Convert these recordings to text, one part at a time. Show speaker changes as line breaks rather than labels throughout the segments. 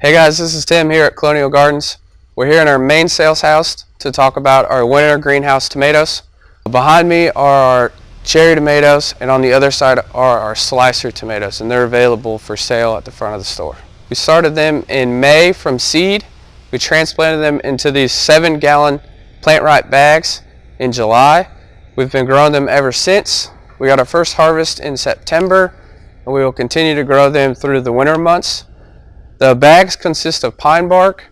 Hey guys, this is Tim here at Colonial Gardens. We're here in our main sales house to talk about our winter greenhouse tomatoes. Behind me are our cherry tomatoes, and on the other side are our slicer tomatoes, and they're available for sale at the front of the store. We started them in May from seed. We transplanted them into these 7-gallon plant-right bags in July. We've been growing them ever since. We got our first harvest in September, and we will continue to grow them through the winter months. The bags consist of pine bark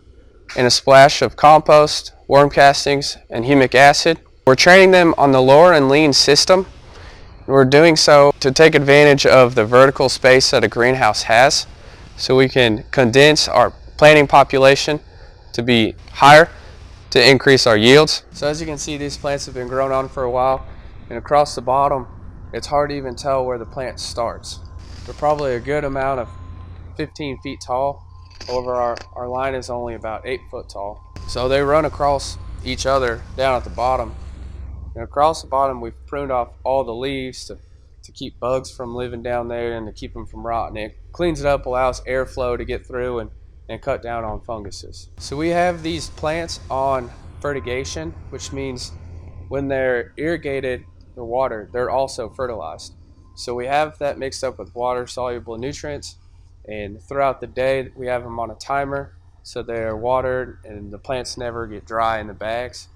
and a splash of compost, worm castings, and humic acid. We're training them on the lower and lean system. We're doing so to take advantage of the vertical space that a greenhouse has, so we can condense our planting population to be higher to increase our yields. So as you can see, these plants have been grown on for a while, and across the bottom it's hard to even tell where the plant starts. They're probably a good amount of 15 feet tall. However, our line is only about 8 foot tall. So they run across each other down at the bottom. And across the bottom we've pruned off all the leaves to keep bugs from living down there and to keep them from rotting. It cleans it up, allows airflow to get through and cut down on funguses. So we have these plants on fertigation, which means when they're irrigated or watered, they're also fertilized. So we have that mixed up with water soluble nutrients, and throughout the day we have them on a timer so they're watered and the plants never get dry in the bags.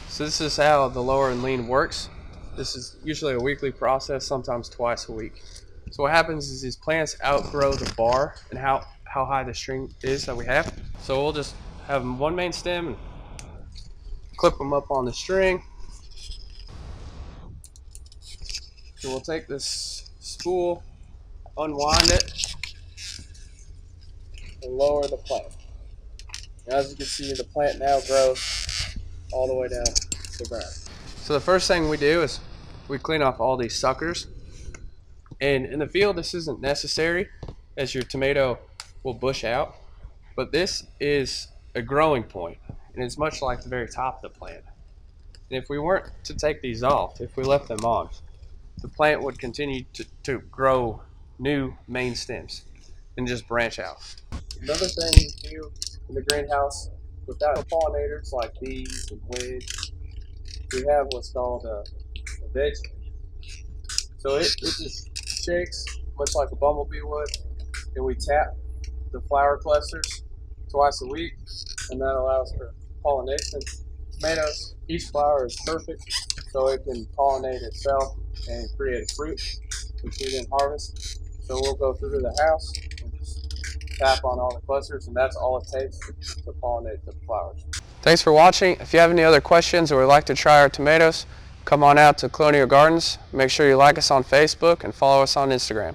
So this is how the lower and lean works. This is usually a weekly process, sometimes twice a week. So what happens is these plants outgrow the bar and how high the string is that we have. So we'll just have one main stem and clip them up on the string. So we'll take this spool, unwind it, and lower the plant. And as you can see, the plant now grows all the way down to the ground. So the first thing we do is we clean off all these suckers. And in the field this isn't necessary, as your tomato will bush out, but this is a growing point, and it's much like the very top of the plant. And if we weren't to take these off, if we left them on, the plant would continue to grow new main stems and just branch out. Another thing we do in the greenhouse, without pollinators like bees and winds, we have what's called a veg. So it just shakes much like a bumblebee would, and we tap the flower clusters twice a week, and that allows for pollination. Tomatoes, each flower is perfect, so it can pollinate itself and create a fruit, which we then harvest. So we'll go through to the house and just tap on all the clusters, and that's all it takes to pollinate the flowers. Thanks for watching. If you have any other questions or would like to try our tomatoes, come on out to Colonial Gardens. Make sure you like us on Facebook and follow us on Instagram.